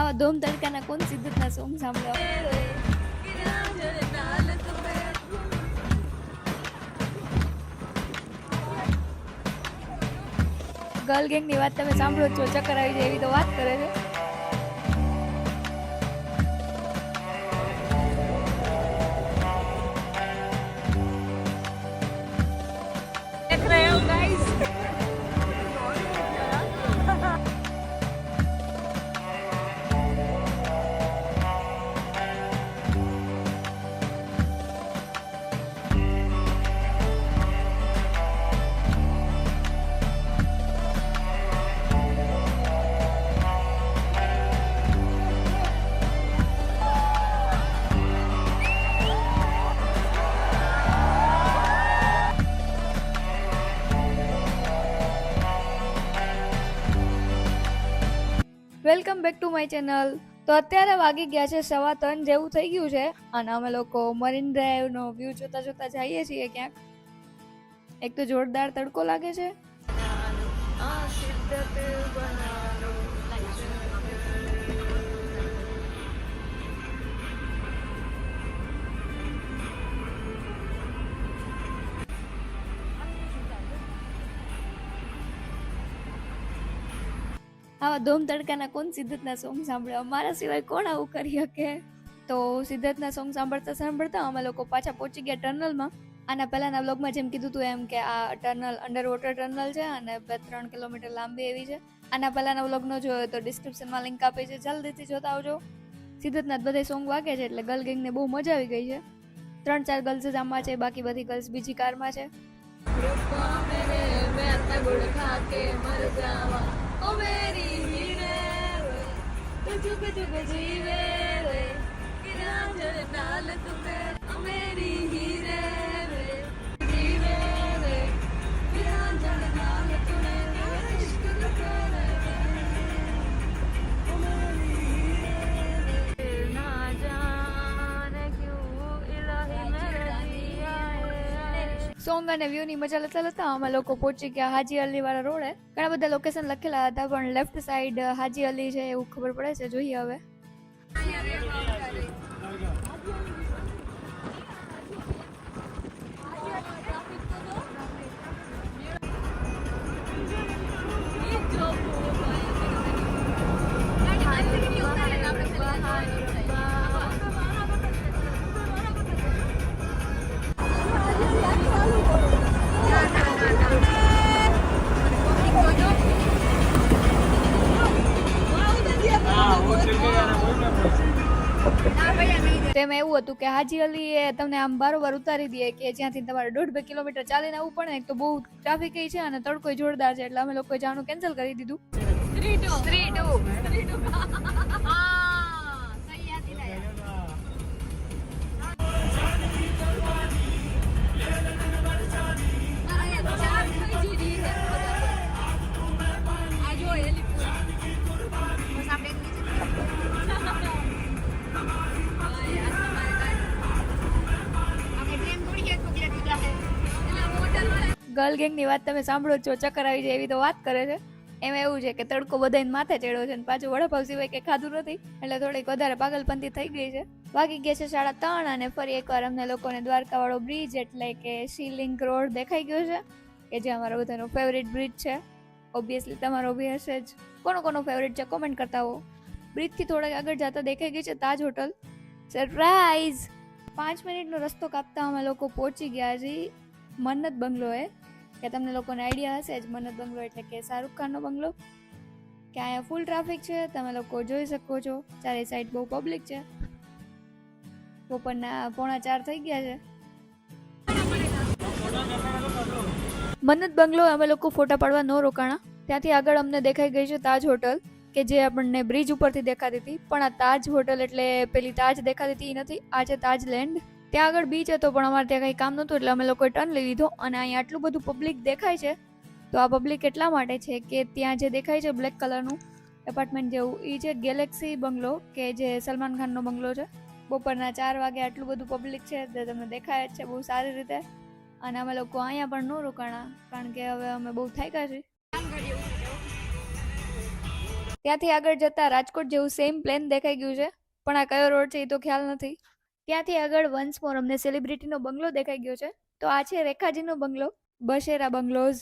આવા ધોમ તડકાના કોણ સિદ્ધતના સોંગ સાંભળ્યા? ગર્લ ગેંગની વાત તમે સાંભળો છો, ચક્કર આવી જાય એવી તો વાત કરે છે. Welcome back to my channel. તો અત્યારે વાગી ગયા છે 3:15 જેવું થઈ ગયું છે અને અમે લોકો મરીન ડ્રાઈવનો વ્યૂ જોતા જોતા જઈએ છીએ ક્યાંક. એક તો જોરદાર તડકો લાગે છે. આવા ધોમ તડકાના કોણ સિદ્ધતના સોંગ સાંભળ્યા? મારા સિવાય કોણ આવું કરી શકે? તો સિદ્ધતના સોંગ સાંભળતા સાંભળતા અમે લોકો પાછા પહોંચી ગયા ટનલમાં. આના પહેલાના બ્લોગમાં જેમ કીધું હતું એમ કે આ ટનલ અંડર વોટર ટનલ છે અને 2-3 કિલોમીટર લાંબી એવી છે. આના પહેલાના બ્લોગનો જોયો તો ડિસ્ક્રિપ્શનમાં લિંક આપી છે, જલ્દીથી જોતા આવજો. સિદ્ધતના બધા સોંગ વાગે છે એટલે ગર્લ ગેંગને બહુ મજા આવી ગઈ છે. 3-4 ગર્લ્સ જ આમાં છે, બાકી બધી ગર્લ્સ બીજી કારમાં છે. સોંગ અને વ્યૂ ની મજા લેતા લેતા અમે લોકો પહોંચી ગયા હાજી અલી વાળા રોડે. ઘણા બધા લોકેશન લખેલા હતા પણ લેફ્ટ સાઈડ હાજી અલી છે એવું ખબર પડે છે. જોઈએ હવે. તેમાં એવું હતું કે હાજી અલી એ તમને આમ બારોબાર ઉતારી દે કે જ્યાંથી તમારે 1.5-2 કિલોમીટર ચાલીને આવવું પડે. એક તો બહુ ટ્રાફિક છે અને તડકો જોરદાર છે એટલે અમે લોકોએ જવાનું કેન્સલ કરી દીધું. ગર્લ ગેંગની વાત તમે સાંભળો છો, ચક્કર આવી જાય એવી તો વાત કરે છે. એમાં એવું છે કે તડકો બધાને માથે ચડ્યો છે અને પાછું વડાપાવ સિવાય કંઈ ખાધું નથી એટલે થોડીક વધારે પાગલપંતી થઈ ગઈ છે. વાગી ગયા છે 3:30 અને ફરી એકવાર અમને લોકોને દ્વારકા વાળો બ્રિજ એટલે કે શિલિંગ રોડ દેખાઈ ગયો છે કે જે અમારો બધાનો ફેવરિટ બ્રિજ છે. ઓબ્વિયસલી તમારો બી હશે જ. કોનો ફેવરિટ છે કોમેન્ટ કરતા હો. બ્રિજથી થોડાક આગળ જતા દેખાઈ ગઈ છે તાજ હોટલ. સરપ્રાઈઝ! 5 મિનિટનો રસ્તો કાપતા અમે લોકો પહોંચી ગયા છીએ મન્નત બંગલોએ. કે તમને લોકોને આઈડિયા હશે જ મન્નત બંગલો એટલે કે શાહરુખ ખાનનો બંગલો. કે અહીંયા ફૂલ ટ્રાફિક છે, તમે લોકો જોઈ શકો છો. ચારે સાઈડ બહુ પબ્લિક છે. બપોરના 3:45 થઈ ગયા છે. મન્નત બંગલો અમે લોકો ફોટા પાડવા ન રોકાણા. ત્યાંથી આગળ અમને દેખાઈ ગઈ છે તાજ હોટલ કે જે આપણને બ્રિજ ઉપરથી દેખાતી હતી. પણ આ તાજ હોટલ એટલે પેલી તાજ દેખાતી હતી એ નથી, આ છે તાજ લેન્ડ. ત્યાં આગળ બીચ હતો પણ અમારે ત્યાં કંઈ કામ નહોતું એટલે અમે લોકોએ ટર્ન લઈ લીધો. અને અહીંયા આટલું બધું પબ્લિક દેખાય છે તો આ પબ્લિક એટલા માટે છે કે ત્યાં જે દેખાય છે બ્લેક કલરનું એપાર્ટમેન્ટ જેવું એ છે ગેલેક્સી બંગલો કે જે સલમાન ખાનનો બંગલો છે. બપોરના 4 વાગે આટલું બધું પબ્લિક છે જે તમને દેખાય જ છે બહુ સારી રીતે. અને અમે લોકો અહીંયા પણ ન રોકાણા કારણ કે હવે અમે બહુ થાક્યા છીએ. ત્યાંથી આગળ જતા રાજકોટ જેવું સેમ પ્લેન દેખાઈ ગયું છે, પણ આ કયો રોડ છે એ તો ખ્યાલ નથી. ત્યાંથી આગળ વન્સ મોર અમને સેલિબ્રિટીનો બંગલો દેખાઈ ગયો છે. તો આ છે રેખાજીનો બંગલો, બશેરા બંગલોઝ.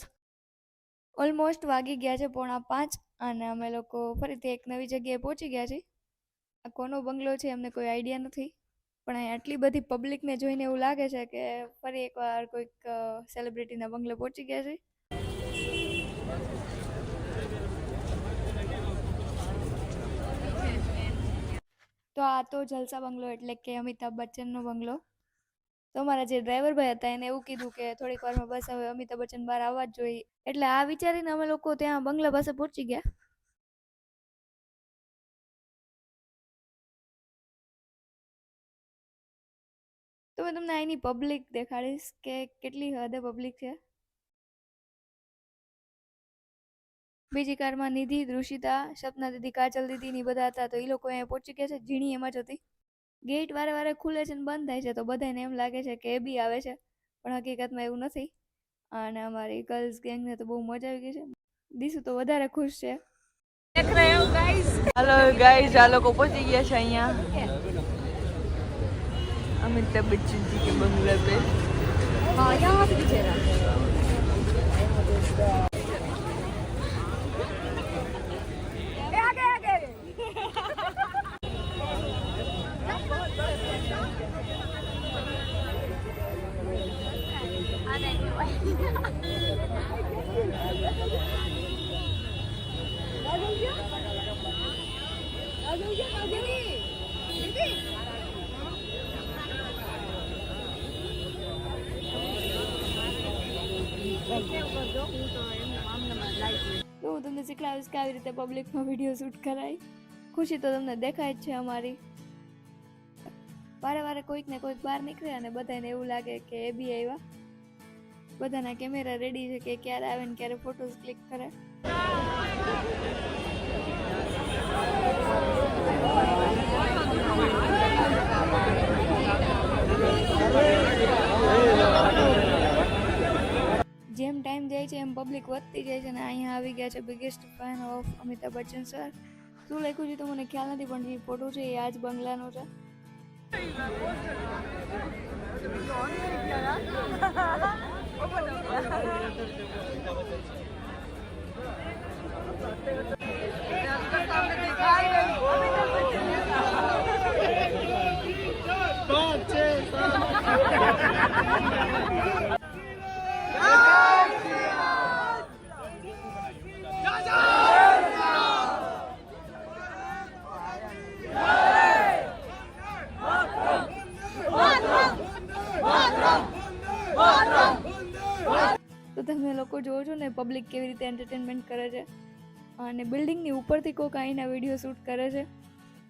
ઓલમોસ્ટ વાગી ગયા છે 4:45 અને અમે લોકો ફરીથી એક નવી જગ્યાએ પહોંચી ગયા છીએ. આ કોનો બંગલો છે અમને કોઈ આઈડિયા નથી, પણ અહીં આટલી બધી પબ્લિકને જોઈને એવું લાગે છે કે ફરી એકવાર કોઈક સેલિબ્રિટીના બંગલે પહોંચી ગયા છે. તો આ તો જલસા બંગલો એટલે કે અમિતાભ બચ્ચનનો બંગલો. તો અમારા જે ડ્રાઈવર ભાઈ હતા એને એવું કીધું કે થોડીક વારમાં બસ હવે અમિતાભ બચ્ચન બહાર આવવા જ જોઈએ, એટલે આ વિચારીને અમે લોકો ત્યાં બંગલા પાસે પહોંચી ગયા. તો મેં તમને અહીંની પબ્લિક દેખાડીશ કે કેટલી હદે પબ્લિક છે. બીજી કારમાં નિધિ, દૃષિતા, સપના દીદી, કાજલ દીદી ની બધા હતા. તો એ લોકો અહીંયા પહોંચી ગયા છે. ઝીણી એમ જ હતી. ગેટ વારે વારે ખુલે છે ને બંધ થાય છે, તો બધાને એમ લાગે છે કે એ બી આવે છે, પણ હકીકતમાં એવું નથી. અને અમારી ગર્લ્સ ગેંગને તો બહુ મજા આવી ગઈ છે. દીસુ તો વધારે ખુશ છે. હેલો ગાઈઝ, આ લોકો પહોંચી ગયા છે અહીંયા अमिताभ बच्चन जी के बंगले पे. हाँ, यहाँ से पीछे તો હું તમને શીખવાડીશ કે આવી રીતે પબ્લિકમાં વિડીયો શૂટ કરાય. ખુશી તો તમને દેખાય જ છે અમારી. વારે વારે કોઈક ને કોઈક બહાર નીકળે અને બધાને એવું લાગે કે એ બી આવ્યા. બધાના કેમેરા રેડી છે કે ક્યારે આવે ને ક્યારે ફોટોઝ ક્લિક કરે. જેમ ટાઈમ જાય છે એમ પબ્લિક વધતી જાય છે અને અહીંયા આવી ગયા છે biggest fan of Amitabh Bachchan sir. શું લખ્યું છે તો મને ખ્યાલ નથી, પણ જે ફોટો છે એ આ જ બંગલાનો છે. તો તમે લોકો જોવો છો ને પબ્લિક કેવી રીતે એન્ટરટેનમેન્ટ કરે છે, અને બિલ્ડિંગની ઉપરથી કોઈક અહીંના વિડીયો શૂટ કરે છે.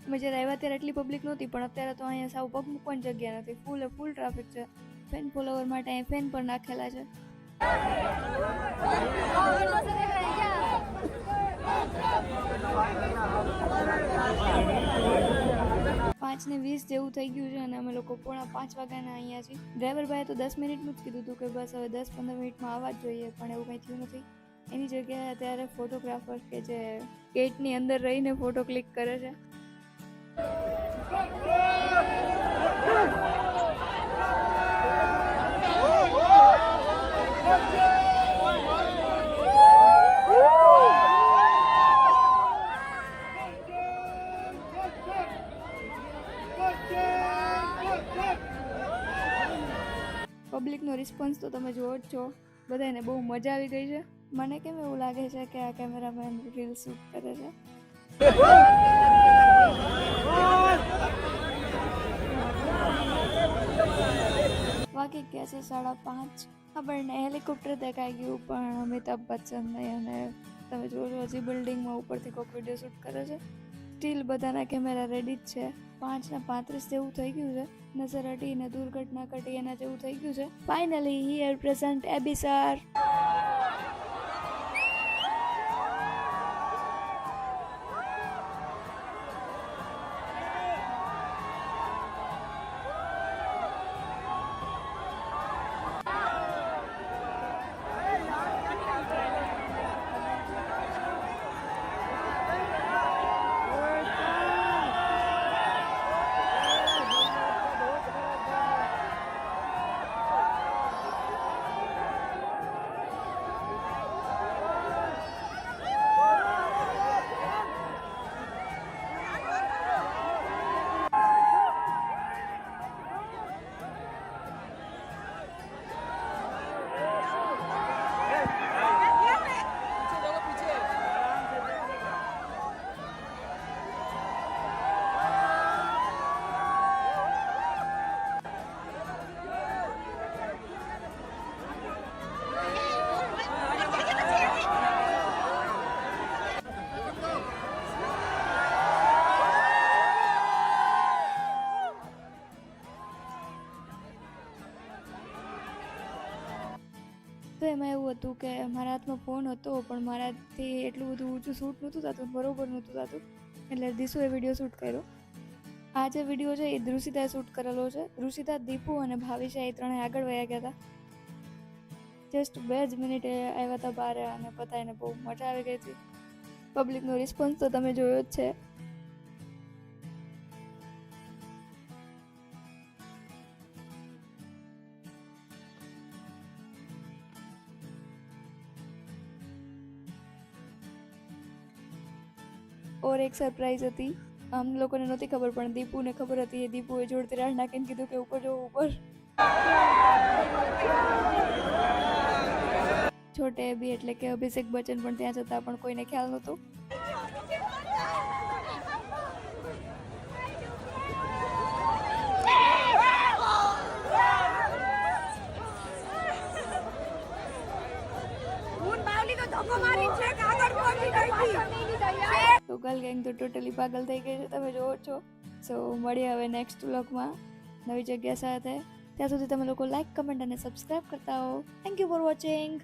અમે જ્યારે આવ્યા ત્યારે એટલી પબ્લિક નહોતી, પણ અત્યારે તો અહીંયા સાવ પગ મૂકવાની જગ્યા નથી. ફૂલ ટ્રાફિક છે. ફેન ફોલોવર માટે અહીં ફેન પણ નાખેલા છે. 5:20 જેવું થઈ ગયું છે અને અમે લોકો 4:45 વાગ્યાના અહીંયા છીએ. ડ્રાઈવર ભાઈએ તો 10 મિનિટનું જ કીધું હતું કે બસ હવે 10-15 મિનિટમાં આવવા જ જોઈએ, પણ એવું કંઈ થયું નથી. એની જગ્યાએ અત્યારે ફોટોગ્રાફર કે જે ગેટની અંદર રહીને ફોટો ક્લિક કરે છે. પબ્લિકનો રિસ્પોન્સ તો તમે જુઓ જ છો. બધાને બહુ મજા આવી ગઈ છે. મને કેમ એવું લાગે છે કે આ કેમેરામેન રીલ શૂટ કરે છે. વાગી ગયા છે 5:30. આપણને હેલિકોપ્ટર દેખાઈ ગયું, પણ અમિતાભ બચ્ચન નહીં. અને તમે જોજો હજી બિલ્ડિંગમાં ઉપરથી કોઈક વિડીયો શૂટ કરે છે. સ્ટીલ બધાના કેમેરા રેડી જ છે. 5:35 જેવું થઈ ગયું છે. નજર હટીને દુર્ઘટના ઘટી એના જેવું થઈ ગયું છે. Finally here present AB sir. એમાં એવું હતું કે મારા હાથમાં ફોન હતો પણ મારાથી એટલું બધું ઊંચું શૂટ નહોતું થતું, બરોબર નહોતું થતું, એટલે દીસુએ વિડીયો શૂટ કર્યો. આ જે વિડીયો છે એ ધ્રુષિતાએ શૂટ કરેલો છે. ધ્રુષિતા, દીપુ અને ભાવિશા એ ત્રણે આગળ વયા ગયા હતા. જસ્ટ 2 જ મિનિટે આવ્યા હતા બહાર અને બધાને બહુ મજા આવી ગઈ હતી. પબ્લિકનો રિસ્પોન્સ તો તમે જોયો જ છે. ઓર એક સરપ્રાઈઝ હતી, આમ લોકોને નહોતી ખબર પણ દીપુને ખબર હતી. એ દીપુએ જોડતી રાહ નાખીને કીધું કે ઉપર જો ઉપર. છોટે બી એટલે કે અભિષેક બચ્ચન પણ ત્યાં જતા પણ કોઈને ખ્યાલ નહોતો. તો ગર્લ ગેંગ તો ટોટલી પાગલ થઈ ગઈ છે, તમે જોવો છો. સો મળીએ હવે નેક્સ્ટ વ્લોગમાં નવી જગ્યા સાથે. ત્યાં સુધી તમે લોકો લાઈક, કમેન્ટ અને સબસ્ક્રાઈબ કરતા હો. Thank you for watching.